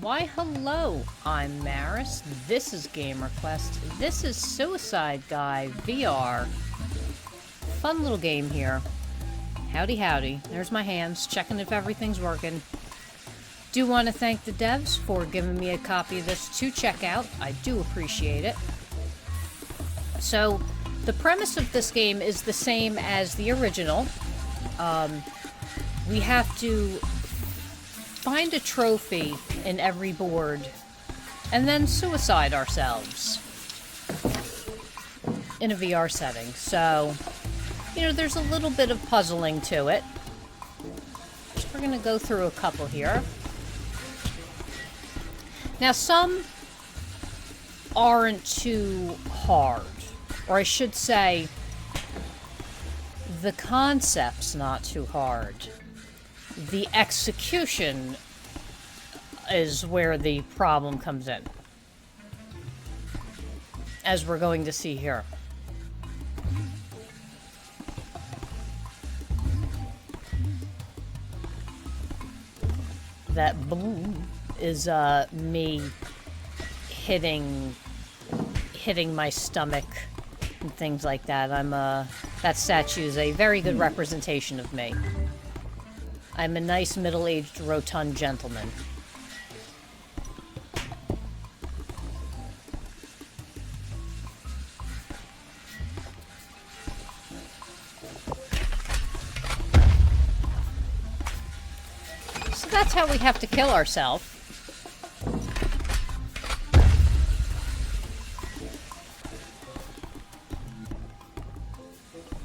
Why, hello, I'm Maris, this is GamerQuest, this is Suicide Guy VR. Fun little game here. Howdy howdy, there's my hands, checking if everything's working. Do want to thank the devs for giving me a copy of this to check out, I do appreciate it. So, the premise of this game is the same as the original. We have to find a trophy in every board, and then suicide ourselves in a VR setting. So, you know, there's a little bit of puzzling to it. So we're gonna go through a couple here. Now, some aren't too hard, or I should say, the concept's not too hard. The execution is where the problem comes in, as we're going to see here. That boom is me hitting my stomach and things like that. That statue is a very good representation of me. I'm a nice middle-aged rotund gentleman. So that's how we have to kill ourselves.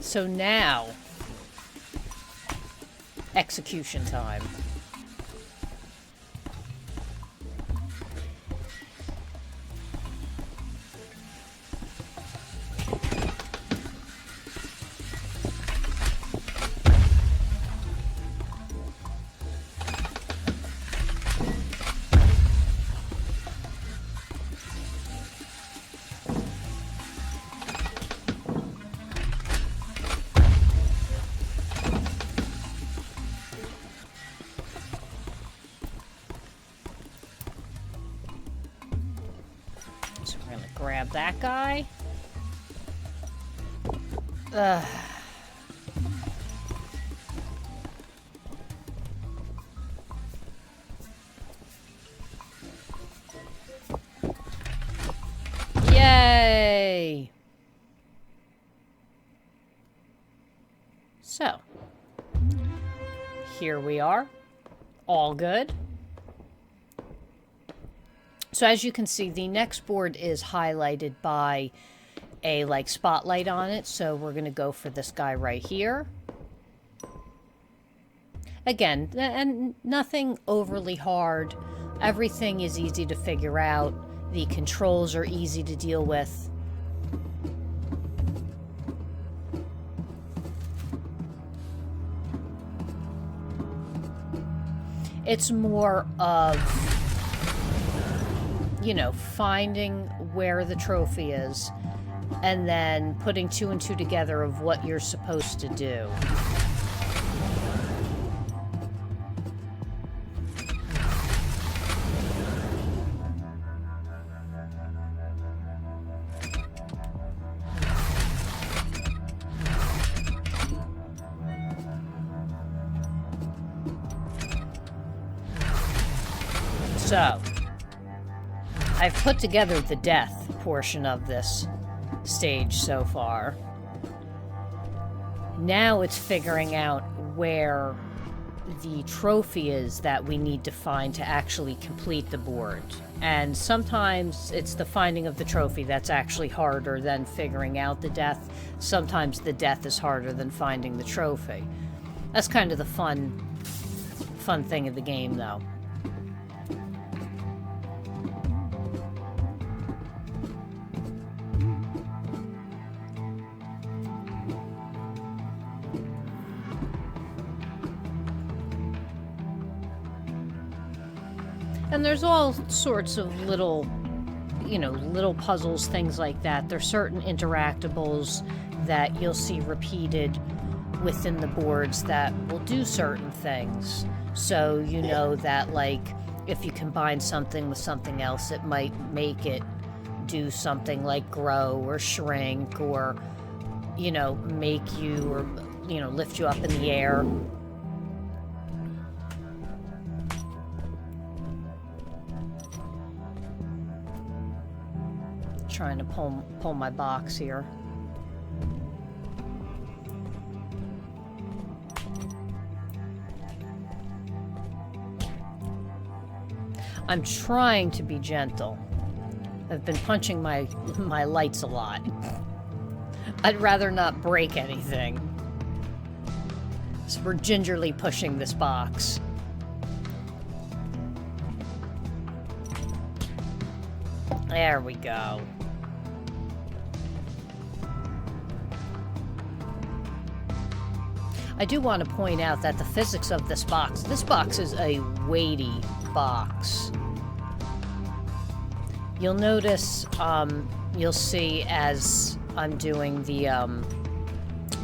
So now, execution time. Grab that guy. Yay! So, here we are. All good. So as you can see, the next board is highlighted by a, like, spotlight on it. So we're going to go for this guy right here. Again, and nothing overly hard. Everything is easy to figure out. The controls are easy to deal with. It's more of, you know, finding where the trophy is, and then putting two and two together of what you're supposed to do. So, I've put together the death portion of this stage so far. Now it's figuring out where the trophy is that we need to find to actually complete the board. And sometimes it's the finding of the trophy that's actually harder than figuring out the death. Sometimes the death is harder than finding the trophy. That's kind of the fun thing of the game, though. And there's all sorts of little, you know, little puzzles, things like that. There's certain interactables that you'll see repeated within the boards that will do certain things. So you know that, like, if you combine something with something else, it might make it do something like grow or shrink or, you know, make you or, you know, lift you up in the air. Trying to pull my box here. I'm trying to be gentle. I've been punching my lights a lot. I'd rather not break anything. So we're gingerly pushing this box. There we go. I do want to point out that the physics of this box is a weighty box. You'll notice, you'll see as I'm doing the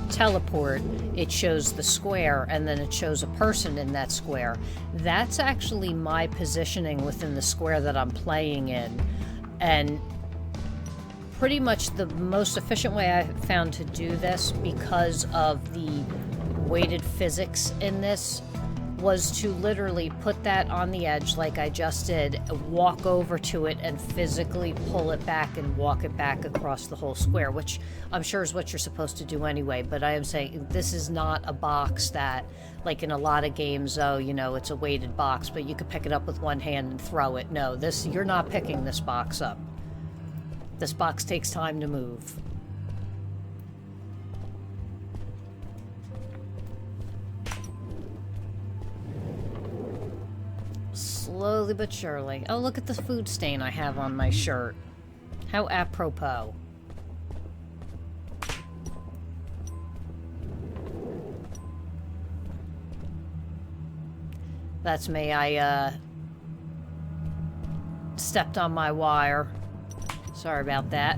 teleport, it shows the square and then it shows a person in that square. That's actually my positioning within the square that I'm playing in. And pretty much the most efficient way I found to do this, because of the weighted physics in this, was to literally put that on the edge like I just did, walk over to it and physically pull it back and walk it back across the whole square, which I'm sure is what you're supposed to do anyway, but I am saying this is not a box that, like in a lot of games, oh, you know, it's a weighted box, but you could pick it up with one hand and throw it. No, you're not picking this box up. This box takes time to move. Slowly but surely. Oh, look at the food stain I have on my shirt. How apropos. That's me. I stepped on my wire. Sorry about that.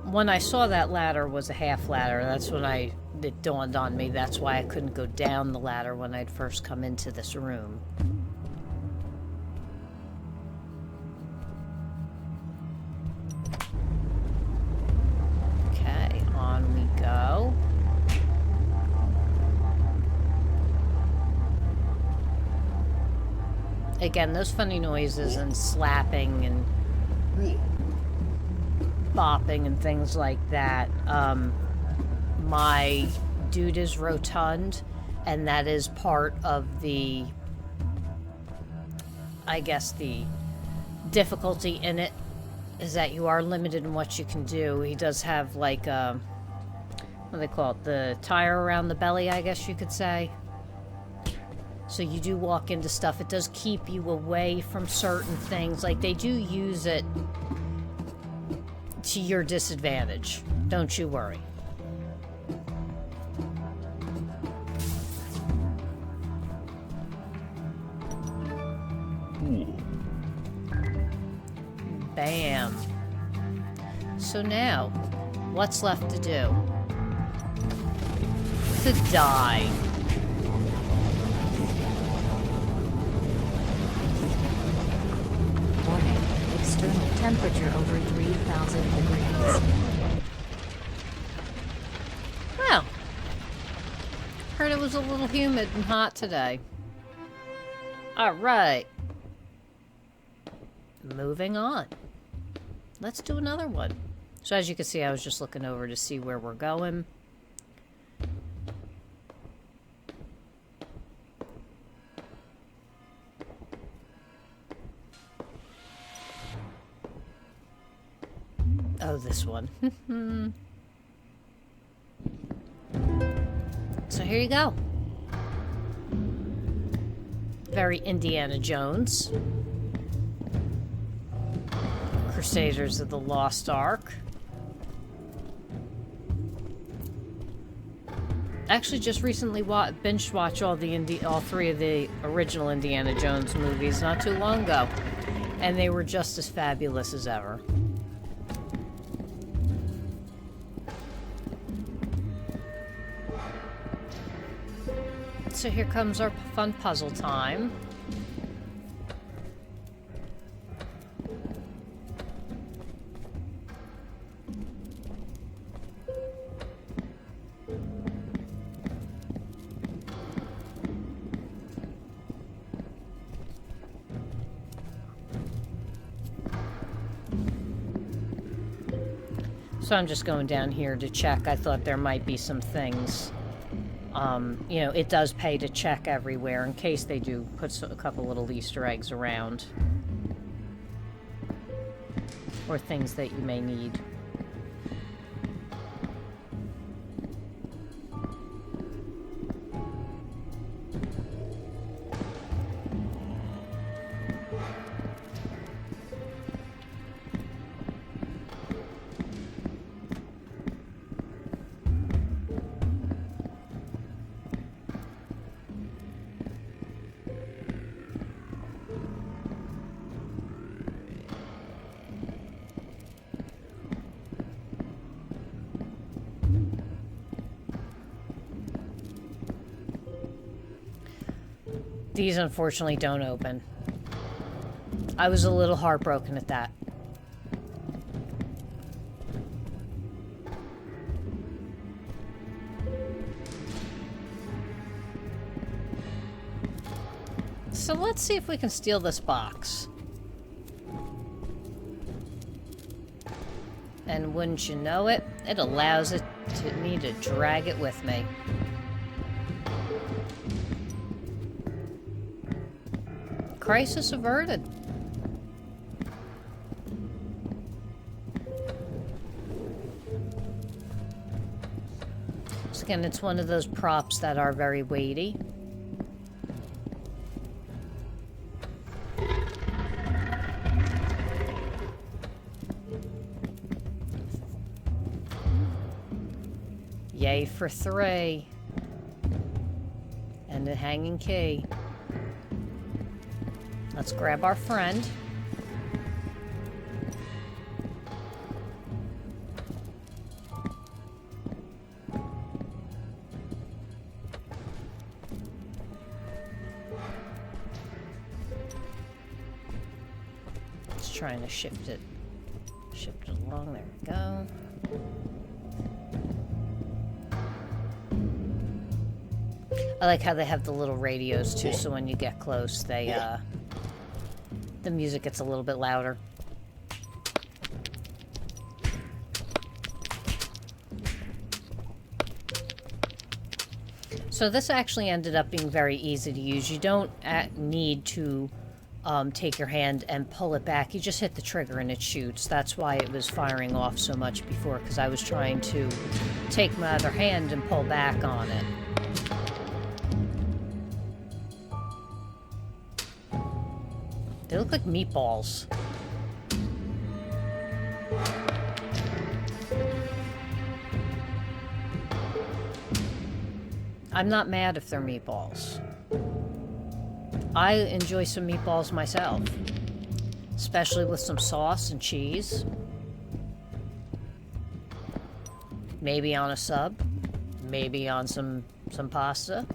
When I saw that ladder was a half ladder, that's when it dawned on me. That's why I couldn't go down the ladder when I'd first come into this room. Okay, on we go. Again, those funny noises and slapping and bopping and things like that. My dude is rotund, and that is part of the, I guess, the difficulty in it, is that you are limited in what you can do. He does have, like, what do they call it? The tire around the belly, I guess you could say. So you do walk into stuff. It does keep you away from certain things. Like, they do use it to your disadvantage. Don't you worry. Bam. So now, what's left to do? To die. Warning. External temperature over 3,000 degrees. Well, heard it was a little humid and hot today. Alright. Moving on. Let's do another one. So as you can see, I was just looking over to see where we're going. Oh, this one. So here you go. Very Indiana Jones. Crusaders of the Lost Ark. Actually, just recently binge watched all three of the original Indiana Jones movies not too long ago. And they were just as fabulous as ever. So here comes our fun puzzle time. So I'm just going down here to check. I thought there might be some things. You know, it does pay to check everywhere in case they do put a couple little Easter eggs around. Or things that you may need. These unfortunately don't open. I was a little heartbroken at that. So let's see if we can steal this box. And wouldn't you know it, it allows me to drag it with me. Crisis averted. So again, it's one of those props that are very weighty. Yay for 3. And the hanging key. Let's grab our friend. Just trying to shift it along. There we go. I like how they have the little radios too, so when you get close, they the music gets a little bit louder. So this actually ended up being very easy to use. You don't need to take your hand and pull it back. You just hit the trigger and it shoots. That's why it was firing off so much before, because I was trying to take my other hand and pull back on it. They look like meatballs. I'm not mad if they're meatballs. I enjoy some meatballs myself. Especially with some sauce and cheese. Maybe on a sub. Maybe on some pasta.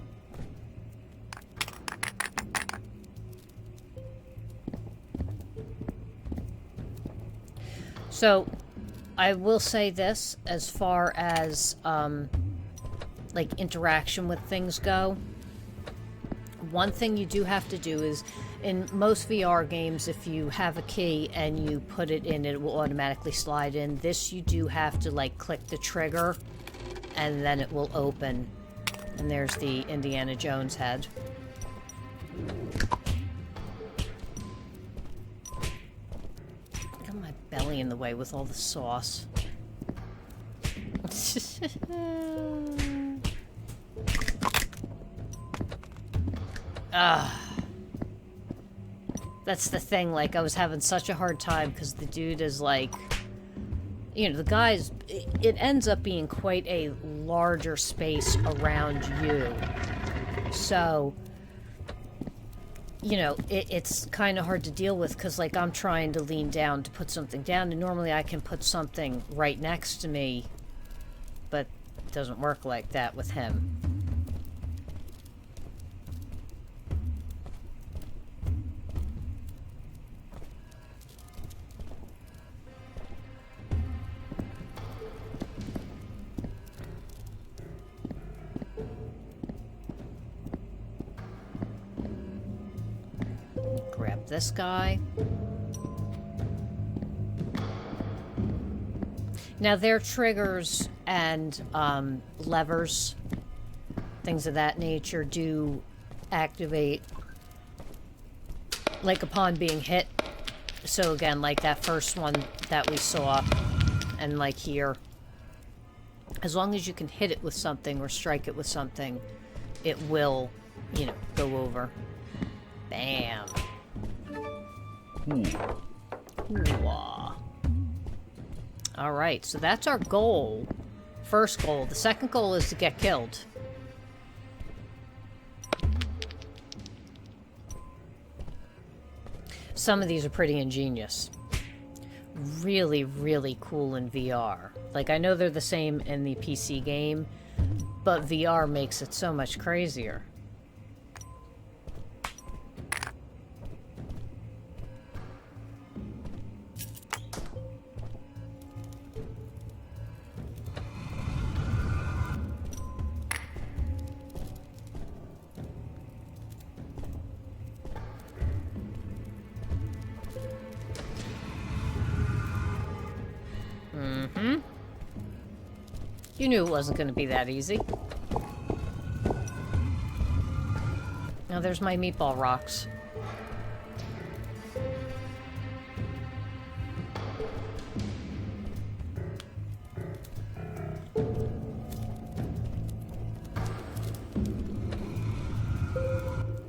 So, I will say this, as far as, like, interaction with things go. One thing you do have to do is, in most VR games, if you have a key and you put it in, it will automatically slide in. This, you do have to, like, click the trigger, and then it will open. And there's the Indiana Jones head. Belly in the way with all the sauce. That's the thing, like, I was having such a hard time because the dude is like, you know, the guy's, it ends up being quite a larger space around you. So you know, it's kind of hard to deal with because, like, I'm trying to lean down to put something down, and normally I can put something right next to me, but it doesn't work like that with him. Grab this guy. Now, their triggers and levers, things of that nature, do activate, like, upon being hit. So again, like that first one that we saw, and like here, as long as you can hit it with something or strike it with something, it will, you know, go over. Bam. Ooh-wah. Alright, so that's our goal. First goal. The second goal is to get killed. Some of these are pretty ingenious. Really, really cool in VR. Like, I know they're the same in the PC game, but VR makes it so much crazier. You knew it wasn't going to be that easy. Now there's my meatball rocks.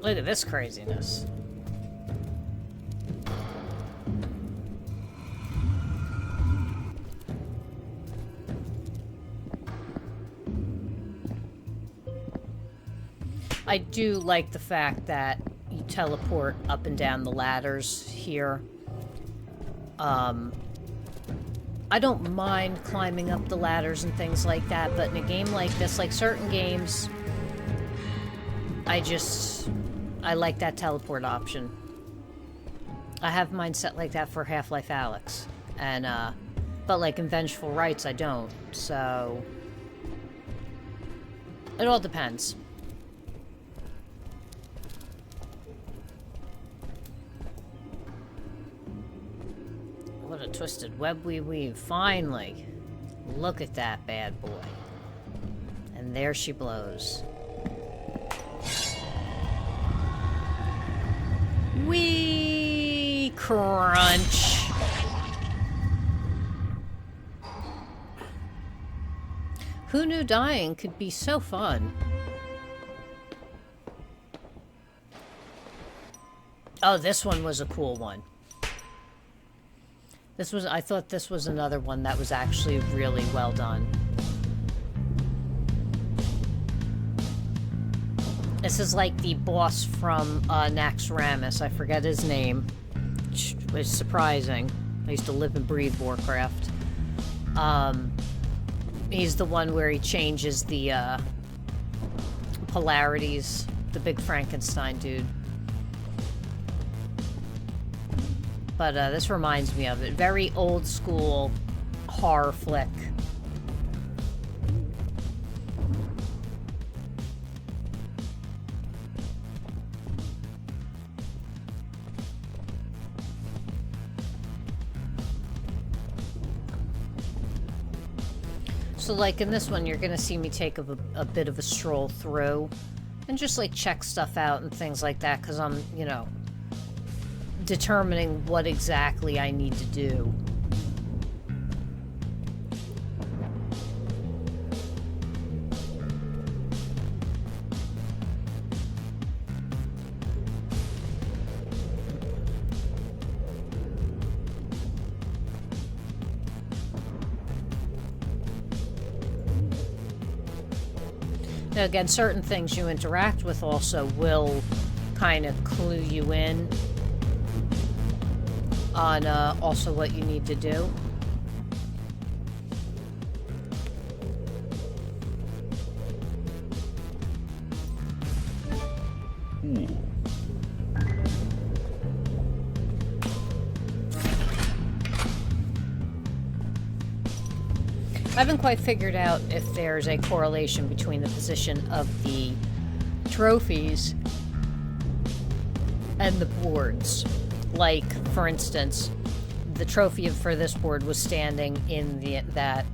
Look at this craziness. I do like the fact that you teleport up and down the ladders here. I don't mind climbing up the ladders and things like that, but in a game like this, like certain games, I like that teleport option. I have mine set like that for Half-Life Alyx, and but like in Vengeful Rights, I don't. So it all depends. What a twisted web we weave. Finally. Look at that bad boy. And there she blows. Wee crunch. Who knew dying could be so fun? Oh, this one was a cool one. I thought this was another one that was actually really well done. This is like the boss from Naxxramas. I forget his name, which was surprising. I used to live and breathe Warcraft. He's the one where he changes the polarities. The big Frankenstein dude. But this reminds me of it. Very old school horror flick. So like in this one, you're gonna see me take a bit of a stroll through and just like check stuff out and things like that, because I'm, you know, determining what exactly I need to do. Now again, certain things you interact with also will kind of clue you in on also what you need to do. I haven't quite figured out if there's a correlation between the position of the trophies and the boards. Like, for instance, the trophy for this board was standing in that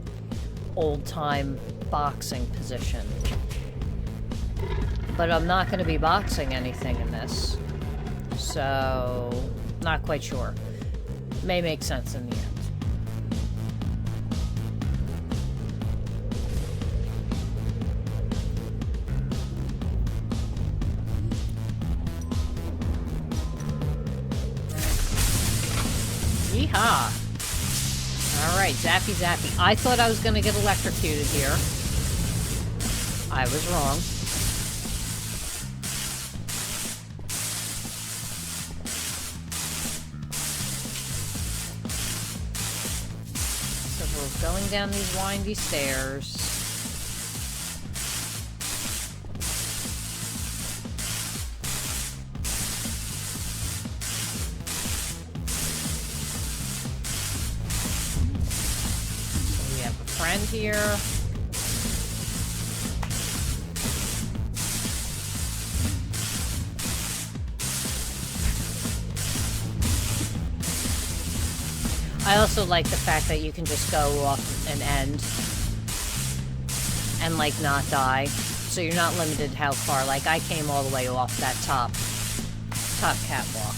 old-time boxing position. But I'm not going to be boxing anything in this, so not quite sure. May make sense in the end. Yeehaw! Alright, zappy zappy. I thought I was going to get electrocuted here. I was wrong. So we're going down these windy stairs. Friend here. I also like the fact that you can just go off an end and like not die, so you're not limited how far. Like I came all the way off that top catwalk.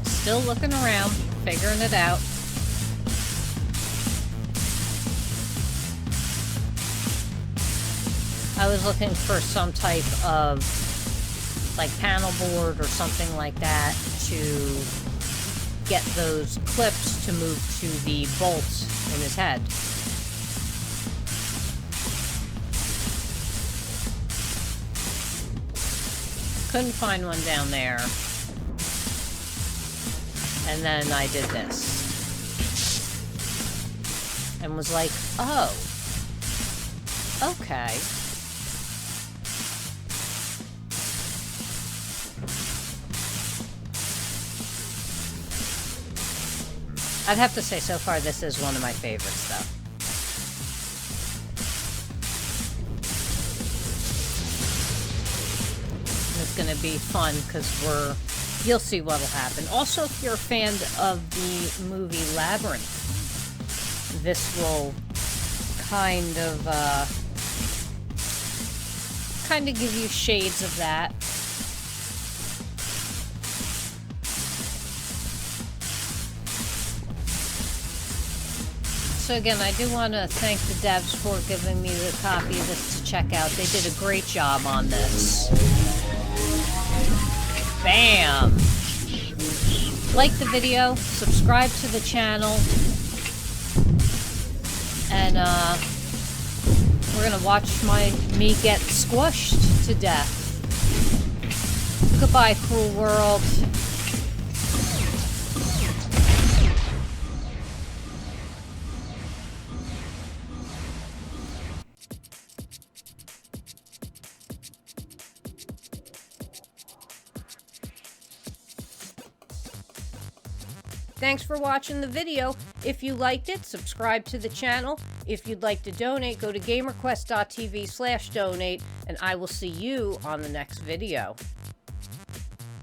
Still looking around, figuring it out. I was looking for some type of like panel board or something like that to get those clips to move to the bolts in his head. Couldn't find one down there. And then I did this. And was like, oh. Okay. I'd have to say, so far, this is one of my favorites, though. And it's gonna be fun, because you'll see what'll happen. Also, if you're a fan of the movie Labyrinth, this will kind of give you shades of that. So again, I do want to thank the devs for giving me the copy of this to check out. They did a great job on this. Bam! Like the video, subscribe to the channel, and we're gonna watch me get squished to death. Goodbye, cruel world. Thanks for watching the video. If you liked it, subscribe to the channel. If you'd like to donate, go to gamerquest.tv/donate, and I will see you on the next video.